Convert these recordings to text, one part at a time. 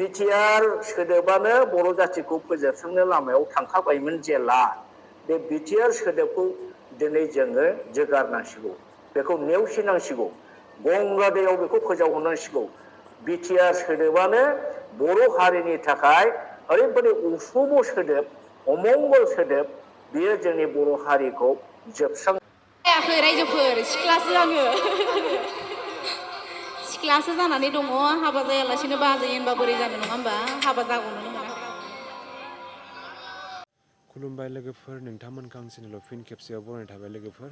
BTR सोदोबानो बर' जातिखौ फोजोबस्रांनो लामायाव थांखाबायमोन जेला बे बिटिआर सोदोबखौ दिनै जोङो जोगारनांसिगौ, बेखौ नेवसिनांसिगौ, गंगा दैयाव बेखौ फोजावहरनांसिगौ। बिटिआर सोदोबानो बर' हारिनि थाखाय ओरैबायदि अशुभ सोदोब, अमंगल सोदोब, बियो जोंनि बर' हारिखौ जोबस्रां जायाखै रायजोफोर, सिख्लासो आङो। सिख्लासो जानानै दङ, हाबा जायालासिनो बाजै होनबा बोरै जानो, नङा होमबा? हाबा जागौनो मोना। खुलुमबाय लोगोफोर, नोंथांमोनखौ आं चेनेलाव फिन खेबसेयाव बरायनाय थाबाय लोगोफोर।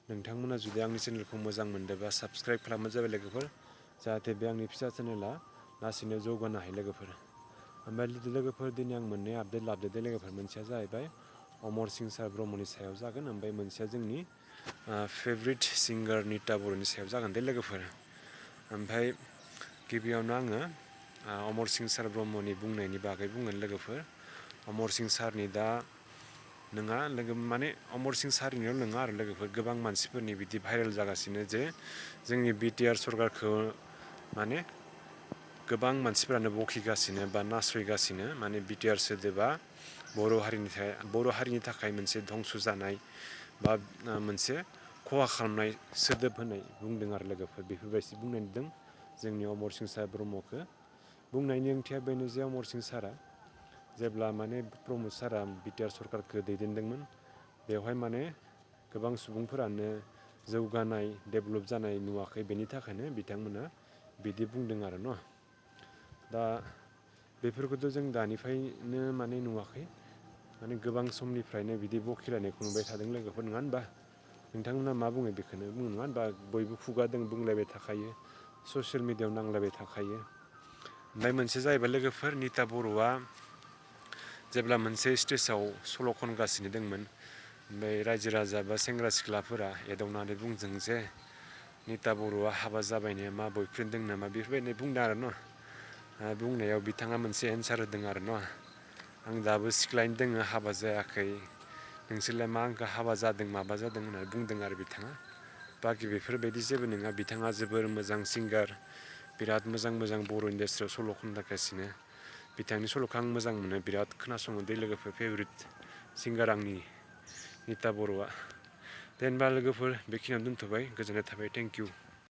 नोंथांमोना जुदि आंनि चेनेलखौ मोजां मोनदोंबा साबस्क्राइब खालामबानो जाबाय लोगोफोर, जाहाथे बे आंनि फिसा चेनेला लासैनो जौगानो हायो लोगोफोर। ओमफ्राय लोगोफोर दिनै आं मोननै आपडेट लाबोदों लोगोफोर। मोनसेया जाहैबाय अमर सिं सार ब्रह्मनि सायाव जागोन, ओमफ्राय मोनसेया जोंनि फेभरेट सिंगार निता बर'नि सायाव जागोन दे लोगोफोर। ओमफ्राय गिबियावनो आङो अमर सिं सार ब्रह्मनि बुंनायनि बागै बुंगोन लोगोफोर। अमर सिं सारनि दा नङा लोगो माने अमर सिं सारनिल' नङा आरो लोगोफोर, गोबां मानसिफोरनि बिदि भाइरेल जागासिनो जे जोंनि बिटिआर सरकारखौ माने गोबां मानसिफोरानो बखिगासिनो बा नासयगासिनो। माने बिटिआर सोदोबा बर' हारिनि थाखाय मोनसे धंस जानाय बा मोनसे खहा खालामनाय सोदोब होननाय बुंदों आरो लोगोफोर। बेफोरबायदि बुंनाय नुदों जोंनि अमर सिं सार ब्रह्मखौ। बुंनायनि ओंथिया बेनो जे अमर सिं सारा जेब्ला माने प्रमद सारा बिटिआर सरकारखौ दैदेनदोंमोन, बेवहाय माने गोबां सुबुंफोरानो जौगानाय, डेभेलप जानाय नुवाखै, बेनि थाखायनो बिथांमोना बिदि बुंदों आरो न'। दा बेफोरखौथ' जों दानिफ्रायनो माने नुवाखै, माने गोबां समनिफ्रायनो बिदि बखिलायनायखौ नुबाय थादों लोगोफोर, नङा होनबा? नोंथांमोना मा बुङो बेखौनो बुङो, नङा होनबा? बयबो खुगादों बुंलायबाय थाखायो, ससियेल मिडियायाव नांलायबाय थाखायो। ओमफ्राय मोनसे जाहैबाय लोगोफोर, निता बर'आ जेब्ला मोनसे स्टेजाव सल' खनगासिनो दंमोन, ओमफ्राय रायजो राजा बा सेंग्रा सिख्लाफोरा एदावनानै बुंदों जे निता बर'आ हाबा जाबायनो, मा बयफ्रेन्ड दं नामा, बेफोरबायदि बुंदों आरो न'। बुंनायाव बिथाङा मोनसे एन्सार होदों आरो न', आं दाबो सिख्लायैनो दोङो, हाबा जायाखै, नोंसोरलाय मा आंखौ हाबा जादों माबा जादों होननानै बुंदों आरो बिथाङा। बाखि बेफोरबायदि जेबो नङा, बिथाङा जोबोर मोजां सिंगार, बिराद मोजां मोजां बर' इन्डास्ट्रियाव सल' खनगासिनो। बिथांनि सल'खौ आं मोजां मोनो, बिराद खोनासङो दै लोगोफोर। फेभरेट सिंगार आंनि निता बर'आ। दे होनबा लोगोफोर, बेखिनियावनो दोनथ'बाय, गोजोननाय थाबाय, थेंक इउ।